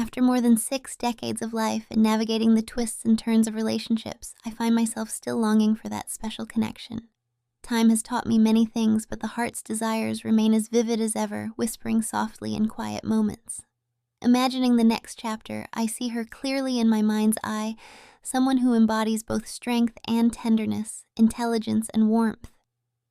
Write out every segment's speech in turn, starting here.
After more than 6 decades of life and navigating the twists and turns of relationships, I find myself still longing for that special connection. Time has taught me many things, but the heart's desires remain as vivid as ever, whispering softly in quiet moments. Imagining the next chapter, I see her clearly in my mind's eye, someone who embodies both strength and tenderness, intelligence and warmth.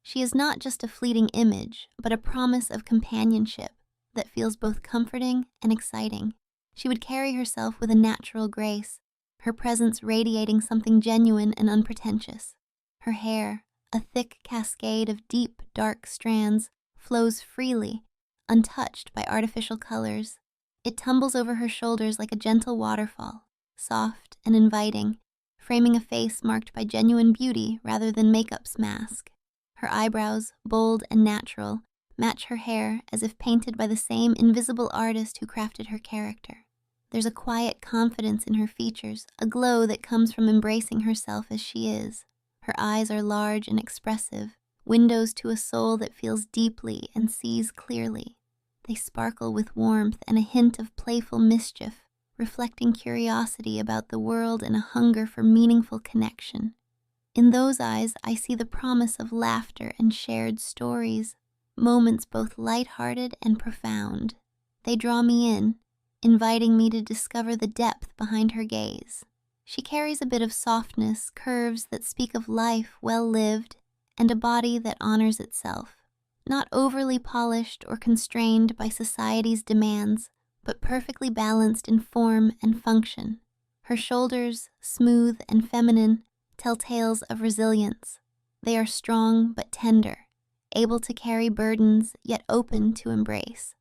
She is not just a fleeting image, but a promise of companionship that feels both comforting and exciting. She would carry herself with a natural grace, her presence radiating something genuine and unpretentious. Her hair, a thick cascade of deep, dark strands, flows freely, untouched by artificial colors. It tumbles over her shoulders like a gentle waterfall, soft and inviting, framing a face marked by genuine beauty rather than makeup's mask. Her eyebrows, bold and natural, match her hair as if painted by the same invisible artist who crafted her character. There's a quiet confidence in her features, a glow that comes from embracing herself as she is. Her eyes are large and expressive, windows to a soul that feels deeply and sees clearly. They sparkle with warmth and a hint of playful mischief, reflecting curiosity about the world and a hunger for meaningful connection. In those eyes, I see the promise of laughter and shared stories, moments both light-hearted and profound. They draw me in, inviting me to discover the depth behind her gaze. She carries a bit of softness, curves that speak of life well lived, and a body that honors itself. Not overly polished or constrained by society's demands, but perfectly balanced in form and function. Her shoulders, smooth and feminine, tell tales of resilience. They are strong but tender, able to carry burdens yet open to embrace.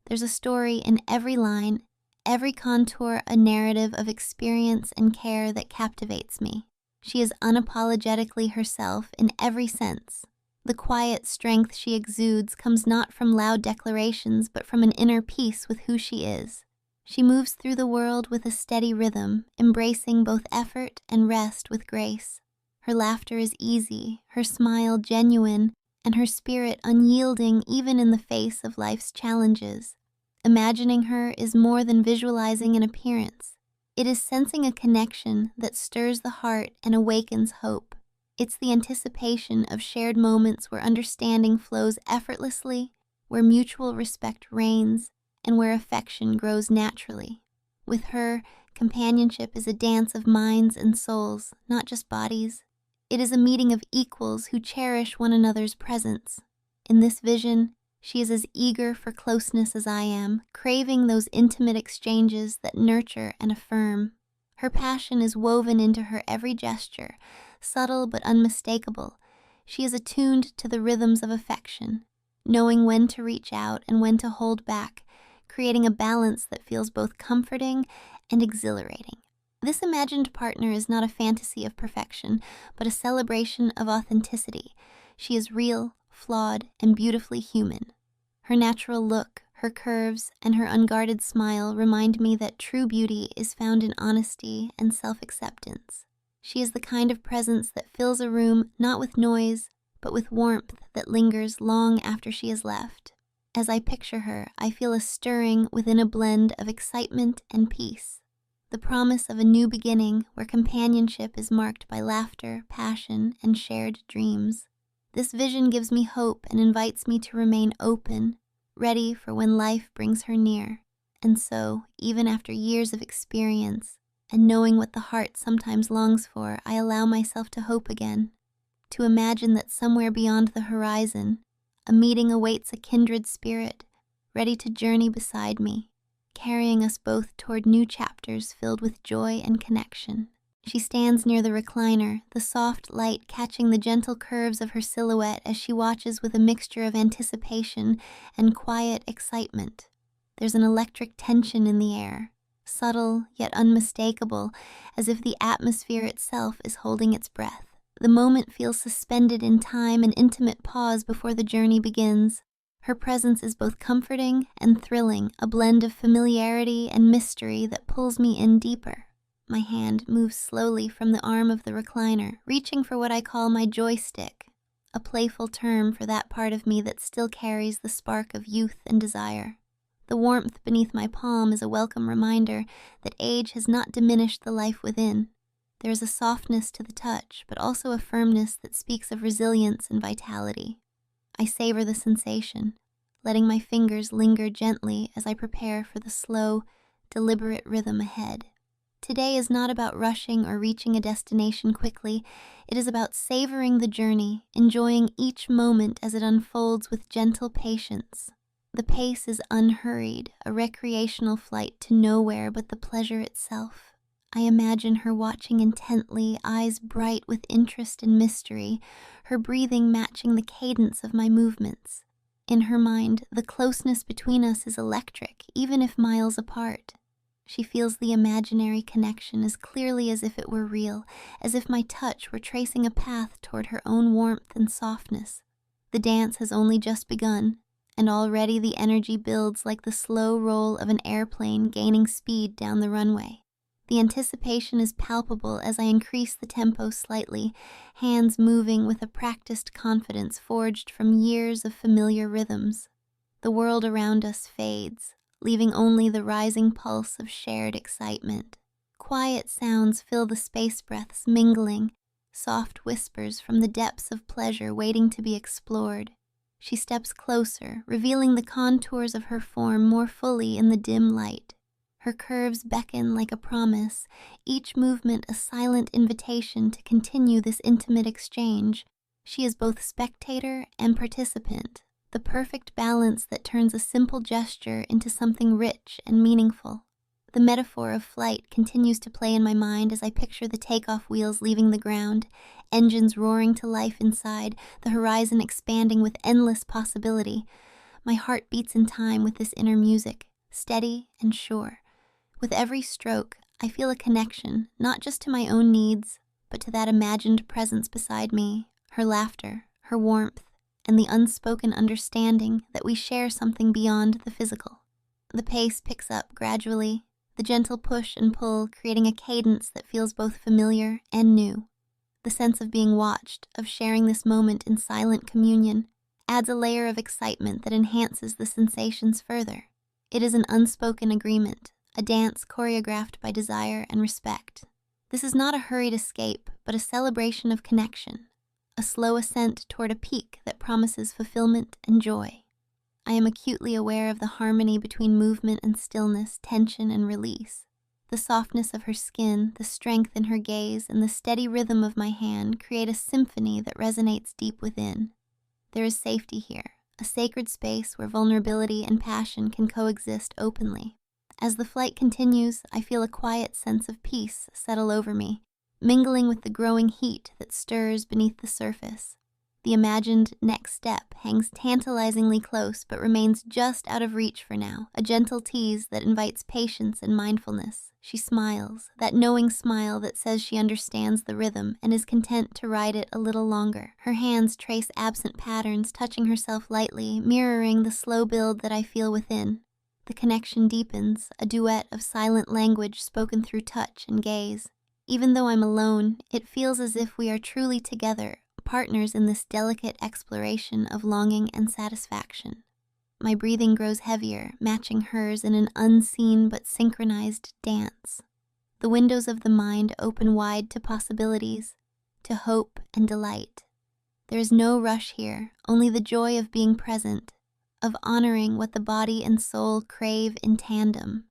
There's a story in every line, every contour a narrative of experience and care that captivates me. She is unapologetically herself in every sense. The quiet strength she exudes comes not from loud declarations, but from an inner peace with who she is. She moves through the world with a steady rhythm, embracing both effort and rest with grace. Her laughter is easy, her smile genuine, and her spirit unyielding even in the face of life's challenges. Imagining her is more than visualizing an appearance. It is sensing a connection that stirs the heart and awakens hope. It's the anticipation of shared moments where understanding flows effortlessly, where mutual respect reigns, and where affection grows naturally. With her, companionship is a dance of minds and souls, not just bodies. It is a meeting of equals who cherish one another's presence. In this vision, she is as eager for closeness as I am, craving those intimate exchanges that nurture and affirm. Her passion is woven into her every gesture, subtle but unmistakable. She is attuned to the rhythms of affection, knowing when to reach out and when to hold back, creating a balance that feels both comforting and exhilarating. This imagined partner is not a fantasy of perfection, but a celebration of authenticity. She is real, flawed, and beautifully human. Her natural look, her curves, and her unguarded smile remind me that true beauty is found in honesty and self-acceptance. She is the kind of presence that fills a room not with noise, but with warmth that lingers long after she has left. As I picture her, I feel a stirring within a blend of excitement and peace. The promise of a new beginning where companionship is marked by laughter, passion, and shared dreams. This vision gives me hope and invites me to remain open, ready for when life brings her near. And so, even after years of experience, and knowing what the heart sometimes longs for, I allow myself to hope again, to imagine that somewhere beyond the horizon, a meeting awaits a kindred spirit, ready to journey beside me, carrying us both toward new chapters filled with joy and connection. She stands near the recliner, the soft light catching the gentle curves of her silhouette as she watches with a mixture of anticipation and quiet excitement. There's an electric tension in the air, subtle yet unmistakable, as if the atmosphere itself is holding its breath. The moment feels suspended in time, an intimate pause before the journey begins. Her presence is both comforting and thrilling, a blend of familiarity and mystery that pulls me in deeper. My hand moves slowly from the arm of the recliner, reaching for what I call my joystick, a playful term for that part of me that still carries the spark of youth and desire. The warmth beneath my palm is a welcome reminder that age has not diminished the life within. There is a softness to the touch, but also a firmness that speaks of resilience and vitality. I savor the sensation, letting my fingers linger gently as I prepare for the slow, deliberate rhythm ahead. Today is not about rushing or reaching a destination quickly. It is about savoring the journey, enjoying each moment as it unfolds with gentle patience. The pace is unhurried, a recreational flight to nowhere but the pleasure itself. I imagine her watching intently, eyes bright with interest and mystery, her breathing matching the cadence of my movements. In her mind, the closeness between us is electric, even if miles apart. She feels the imaginary connection as clearly as if it were real, as if my touch were tracing a path toward her own warmth and softness. The dance has only just begun, and already the energy builds like the slow roll of an airplane gaining speed down the runway. The anticipation is palpable as I increase the tempo slightly, hands moving with a practiced confidence forged from years of familiar rhythms. The world around us fades, leaving only the rising pulse of shared excitement. Quiet sounds fill the space breaths mingling, soft whispers from the depths of pleasure waiting to be explored. She steps closer, revealing the contours of her form more fully in the dim light. Her curves beckon like a promise, each movement a silent invitation to continue this intimate exchange. She is both spectator and participant, the perfect balance that turns a simple gesture into something rich and meaningful. The metaphor of flight continues to play in my mind as I picture the takeoff wheels leaving the ground, engines roaring to life inside, the horizon expanding with endless possibility. My heart beats in time with this inner music, steady and sure. With every stroke, I feel a connection, not just to my own needs, but to that imagined presence beside me, her laughter, her warmth, and the unspoken understanding that we share something beyond the physical. The pace picks up gradually, the gentle push and pull creating a cadence that feels both familiar and new. The sense of being watched, of sharing this moment in silent communion, adds a layer of excitement that enhances the sensations further. It is an unspoken agreement, a dance choreographed by desire and respect. This is not a hurried escape, but a celebration of connection, a slow ascent toward a peak that promises fulfillment and joy. I am acutely aware of the harmony between movement and stillness, tension and release. The softness of her skin, the strength in her gaze, and the steady rhythm of my hand create a symphony that resonates deep within. There is safety here, a sacred space where vulnerability and passion can coexist openly. As the flight continues, I feel a quiet sense of peace settle over me, mingling with the growing heat that stirs beneath the surface. The imagined next step hangs tantalizingly close but remains just out of reach for now, a gentle tease that invites patience and mindfulness. She smiles, that knowing smile that says she understands the rhythm and is content to ride it a little longer. Her hands trace absent patterns, touching herself lightly, mirroring the slow build that I feel within. The connection deepens, a duet of silent language spoken through touch and gaze. Even though I'm alone, it feels as if we are truly together, partners in this delicate exploration of longing and satisfaction. My breathing grows heavier, matching hers in an unseen but synchronized dance. The windows of the mind open wide to possibilities, to hope and delight. There is no rush here, only the joy of being present, of honoring what the body and soul crave in tandem.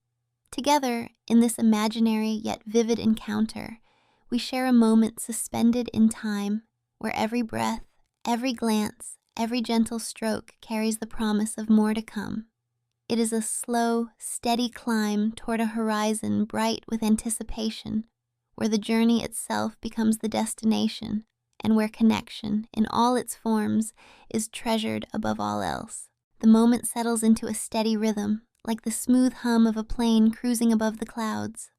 Together, in this imaginary yet vivid encounter, we share a moment suspended in time, where every breath, every glance, every gentle stroke carries the promise of more to come. It is a slow, steady climb toward a horizon bright with anticipation, where the journey itself becomes the destination, and where connection, in all its forms, is treasured above all else. The moment settles into a steady rhythm, like the smooth hum of a plane cruising above the clouds.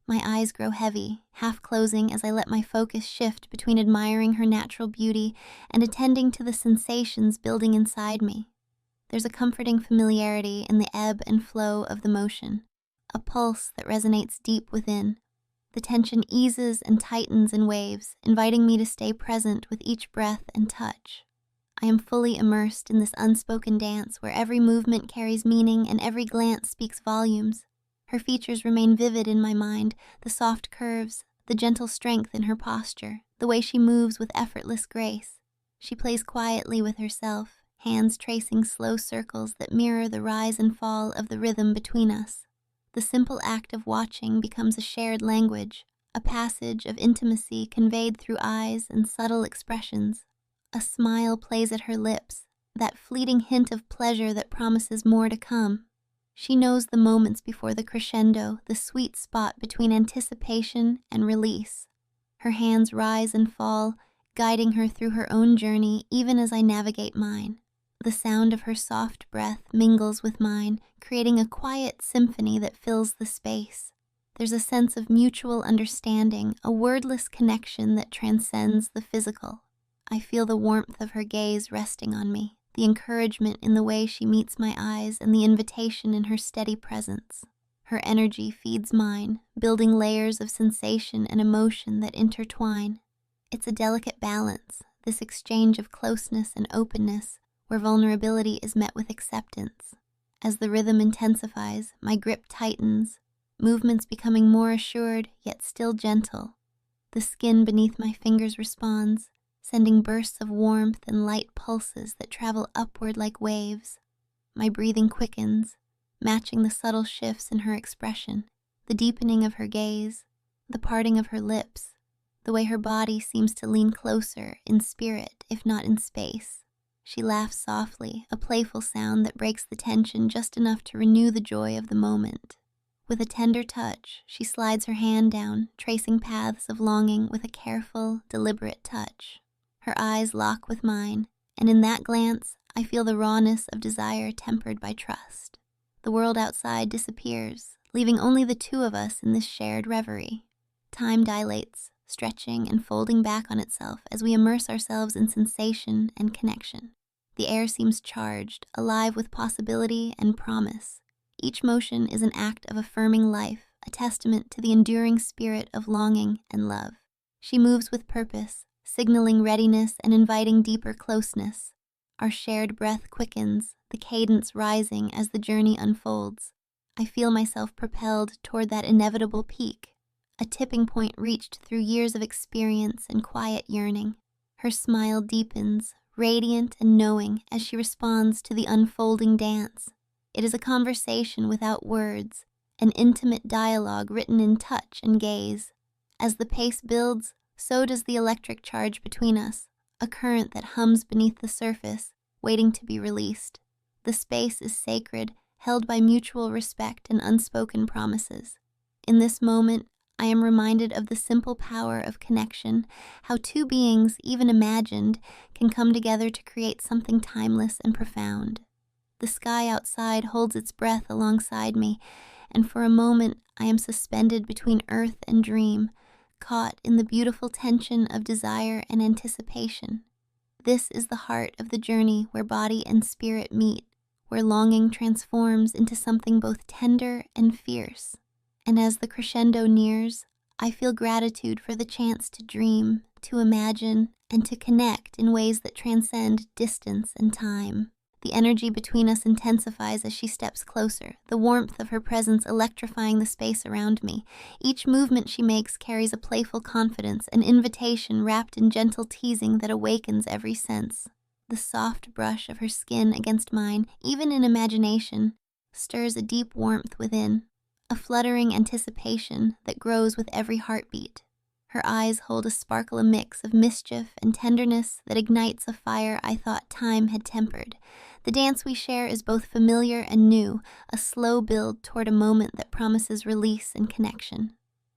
My eyes grow heavy, half closing as I let my focus shift between admiring her natural beauty and attending to the sensations building inside me. There's a comforting familiarity in the ebb and flow of the motion, a pulse that resonates deep within. The tension eases and tightens in waves, inviting me to stay present with each breath and touch. I am fully immersed in this unspoken dance where every movement carries meaning and every glance speaks volumes. Her features remain vivid in my mind, the soft curves, the gentle strength in her posture, the way she moves with effortless grace. She plays quietly with herself, hands tracing slow circles that mirror the rise and fall of the rhythm between us. The simple act of watching becomes a shared language, a passage of intimacy conveyed through eyes and subtle expressions. A smile plays at her lips, that fleeting hint of pleasure that promises more to come. She knows the moments before the crescendo, the sweet spot between anticipation and release. Her hands rise and fall, guiding her through her own journey even as I navigate mine. The sound of her soft breath mingles with mine, creating a quiet symphony that fills the space. There's a sense of mutual understanding, a wordless connection that transcends the physical. I feel the warmth of her gaze resting on me, the encouragement in the way she meets my eyes, and the invitation in her steady presence. Her energy feeds mine, building layers of sensation and emotion that intertwine. It's a delicate balance, this exchange of closeness and openness, where vulnerability is met with acceptance. As the rhythm intensifies, my grip tightens, movements becoming more assured yet still gentle. The skin beneath my fingers responds, sending bursts of warmth and light pulses that travel upward like waves. My breathing quickens, matching the subtle shifts in her expression, the deepening of her gaze, the parting of her lips, the way her body seems to lean closer in spirit if not in space. She laughs softly, a playful sound that breaks the tension just enough to renew the joy of the moment. With a tender touch, she slides her hand down, tracing paths of longing with a careful, deliberate touch. Her eyes lock with mine, and in that glance, I feel the rawness of desire tempered by trust. The world outside disappears, leaving only the two of us in this shared reverie. Time dilates, stretching and folding back on itself as we immerse ourselves in sensation and connection. The air seems charged, alive with possibility and promise. Each motion is an act of affirming life, a testament to the enduring spirit of longing and love. She moves with purpose, signaling readiness and inviting deeper closeness. Our shared breath quickens, the cadence rising as the journey unfolds. I feel myself propelled toward that inevitable peak, a tipping point reached through years of experience and quiet yearning. Her smile deepens, radiant and knowing, as she responds to the unfolding dance. It is a conversation without words, an intimate dialogue written in touch and gaze. As the pace builds, so does the electric charge between us, a current that hums beneath the surface, waiting to be released. The space is sacred, held by mutual respect and unspoken promises. In this moment, I am reminded of the simple power of connection, how two beings, even imagined, can come together to create something timeless and profound. The sky outside holds its breath alongside me, and for a moment I am suspended between earth and dream, caught in the beautiful tension of desire and anticipation. This is the heart of the journey where body and spirit meet, where longing transforms into something both tender and fierce. And as the crescendo nears, I feel gratitude for the chance to dream, to imagine, and to connect in ways that transcend distance and time. The energy between us intensifies as she steps closer, the warmth of her presence electrifying the space around me. Each movement she makes carries a playful confidence, an invitation wrapped in gentle teasing that awakens every sense. The soft brush of her skin against mine, even in imagination, stirs a deep warmth within, a fluttering anticipation that grows with every heartbeat. Her eyes hold a sparkle, a mix of mischief and tenderness that ignites a fire I thought time had tempered. The dance we share is both familiar and new, a slow build toward a moment that promises release and connection.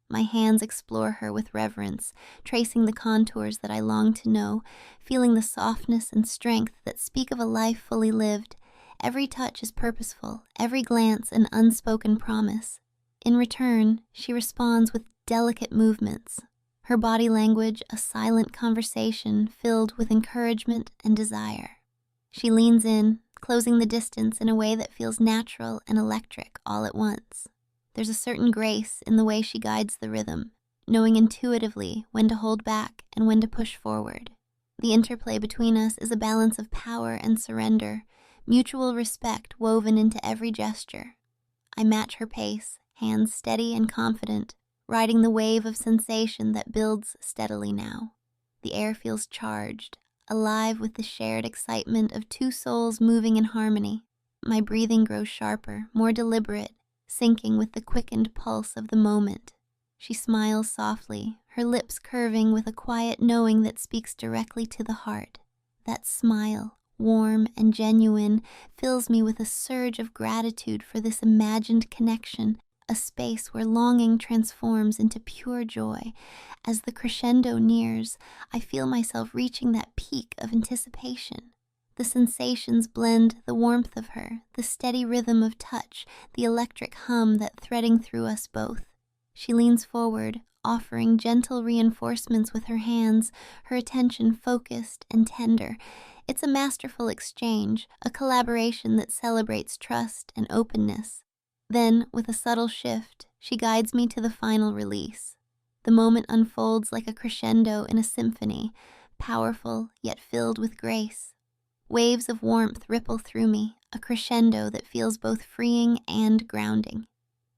My hands explore her with reverence, tracing the contours that I long to know, feeling the softness and strength that speak of a life fully lived. Every touch is purposeful, every glance an unspoken promise. In return, she responds with delicate movements, her body language a silent conversation filled with encouragement and desire. She leans in, closing the distance in a way that feels natural and electric all at once. There's a certain grace in the way she guides the rhythm, knowing intuitively when to hold back and when to push forward. The interplay between us is a balance of power and surrender, mutual respect woven into every gesture. I match her pace, hands steady and confident, riding the wave of sensation that builds steadily now. The air feels charged, alive with the shared excitement of two souls moving in harmony. My breathing grows sharper, more deliberate, syncing with the quickened pulse of the moment. She smiles softly, her lips curving with a quiet knowing that speaks directly to the heart. That smile, warm and genuine, fills me with a surge of gratitude for this imagined connection, a space where longing transforms into pure joy. As the crescendo nears, I feel myself reaching that peak of anticipation. The sensations blend the warmth of her, the steady rhythm of touch, the electric hum that threading through us both. She leans forward, offering gentle reinforcements with her hands, her attention focused and tender. It's a masterful exchange, a collaboration that celebrates trust and openness. Then, with a subtle shift, she guides me to the final release. The moment unfolds like a crescendo in a symphony, powerful yet filled with grace. Waves of warmth ripple through me, a crescendo that feels both freeing and grounding.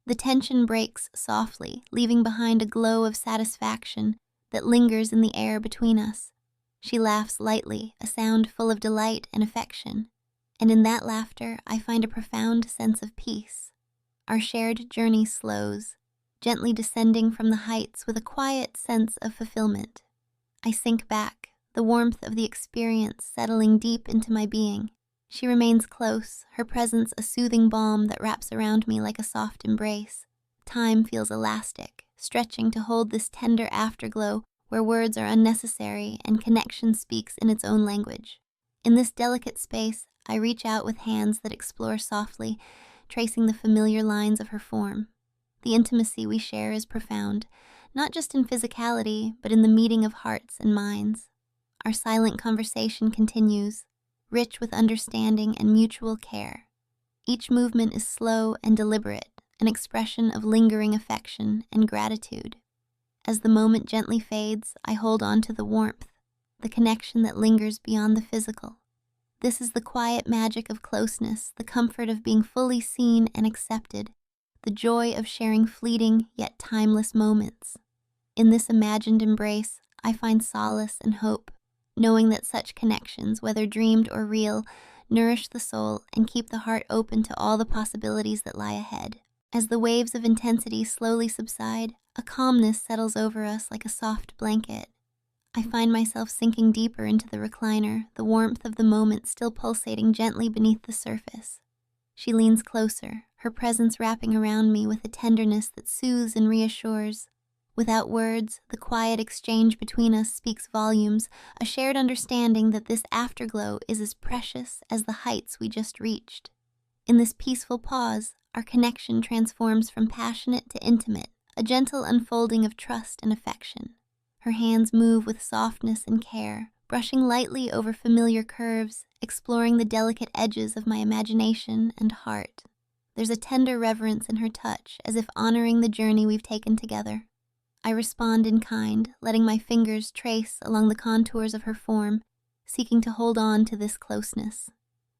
The tension breaks softly, leaving behind a glow of satisfaction that lingers in the air between us. She laughs lightly, a sound full of delight and affection, and in that laughter I find a profound sense of peace. Our shared journey slows, gently descending from the heights with a quiet sense of fulfillment. I sink back, the warmth of the experience settling deep into my being. She remains close, her presence a soothing balm that wraps around me like a soft embrace. Time feels elastic, stretching to hold this tender afterglow where words are unnecessary and connection speaks in its own language. In this delicate space, I reach out with hands that explore softly, tracing the familiar lines of her form. The intimacy we share is profound, not just in physicality, but in the meeting of hearts and minds. Our silent conversation continues, rich with understanding and mutual care. Each movement is slow and deliberate, an expression of lingering affection and gratitude. As the moment gently fades, I hold on to the warmth, the connection that lingers beyond the physical. This is the quiet magic of closeness, the comfort of being fully seen and accepted, the joy of sharing fleeting yet timeless moments. In this imagined embrace, I find solace and hope, knowing that such connections, whether dreamed or real, nourish the soul and keep the heart open to all the possibilities that lie ahead. As the waves of intensity slowly subside, a calmness settles over us like a soft blanket. I find myself sinking deeper into the recliner, the warmth of the moment still pulsating gently beneath the surface. She leans closer, her presence wrapping around me with a tenderness that soothes and reassures. Without words, the quiet exchange between us speaks volumes, a shared understanding that this afterglow is as precious as the heights we just reached. In this peaceful pause, our connection transforms from passionate to intimate, a gentle unfolding of trust and affection. Her hands move with softness and care, brushing lightly over familiar curves, exploring the delicate edges of my imagination and heart. There's a tender reverence in her touch, as if honoring the journey we've taken together. I respond in kind, letting my fingers trace along the contours of her form, seeking to hold on to this closeness.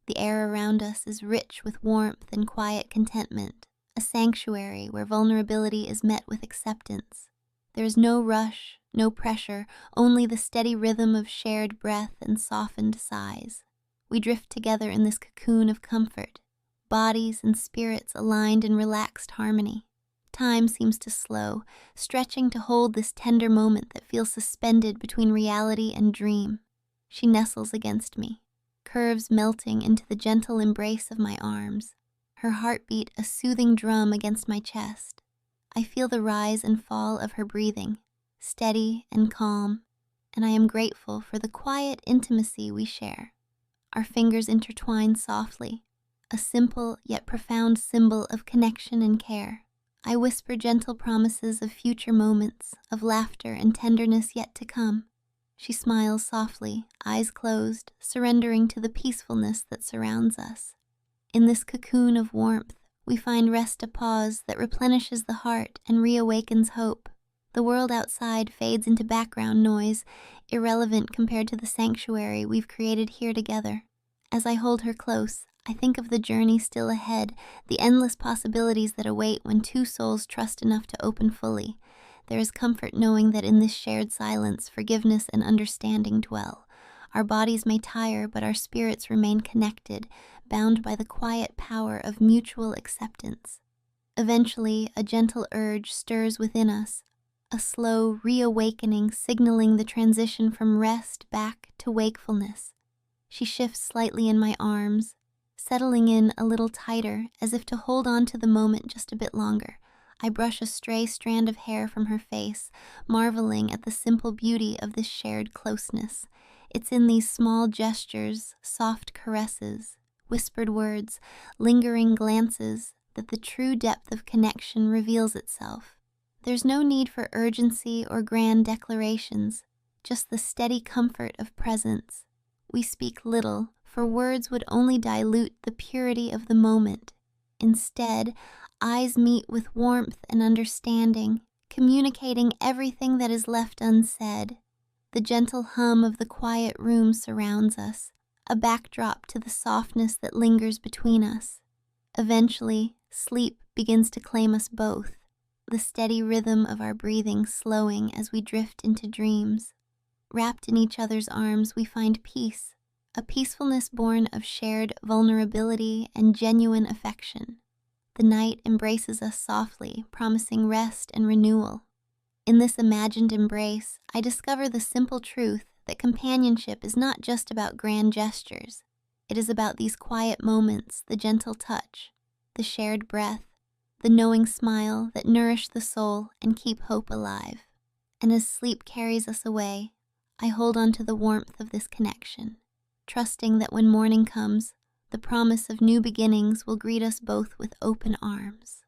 The air around us is rich with warmth and quiet contentment, a sanctuary where vulnerability is met with acceptance. There is no rush, no pressure, only the steady rhythm of shared breath and softened sighs. We drift together in this cocoon of comfort, bodies and spirits aligned in relaxed harmony. Time seems to slow, stretching to hold this tender moment that feels suspended between reality and dream. She nestles against me, curves melting into the gentle embrace of my arms, her heartbeat a soothing drum against my chest. I feel the rise and fall of her breathing, steady and calm, and I am grateful for the quiet intimacy we share. Our fingers intertwine softly, a simple yet profound symbol of connection and care. I whisper gentle promises of future moments, of laughter and tenderness yet to come. She smiles softly, eyes closed, surrendering to the peacefulness that surrounds us. In this cocoon of warmth, we find rest a pause that replenishes the heart and reawakens hope. The world outside fades into background noise, irrelevant compared to the sanctuary we've created here together. As I hold her close, I think of the journey still ahead, the endless possibilities that await when two souls trust enough to open fully. There is comfort knowing that in this shared silence, forgiveness and understanding dwell. Our bodies may tire, but our spirits remain connected, bound by the quiet power of mutual acceptance. Eventually, a gentle urge stirs within us, a slow reawakening signaling the transition from rest back to wakefulness. She shifts slightly in my arms, settling in a little tighter, as if to hold on to the moment just a bit longer. I brush a stray strand of hair from her face, marveling at the simple beauty of this shared closeness. It's in these small gestures, soft caresses, whispered words, lingering glances, that the true depth of connection reveals itself. There's no need for urgency or grand declarations, just the steady comfort of presence. We speak little, for words would only dilute the purity of the moment. Instead, eyes meet with warmth and understanding, communicating everything that is left unsaid. The gentle hum of the quiet room surrounds us, a backdrop to the softness that lingers between us. Eventually, sleep begins to claim us both, the steady rhythm of our breathing slowing as we drift into dreams. Wrapped in each other's arms, we find peace, a peacefulness born of shared vulnerability and genuine affection. The night embraces us softly, promising rest and renewal. In this imagined embrace, I discover the simple truth that companionship is not just about grand gestures. It is about these quiet moments, the gentle touch, the shared breath, the knowing smile that nourish the soul and keep hope alive. And as sleep carries us away, I hold on to the warmth of this connection, trusting that when morning comes, the promise of new beginnings will greet us both with open arms.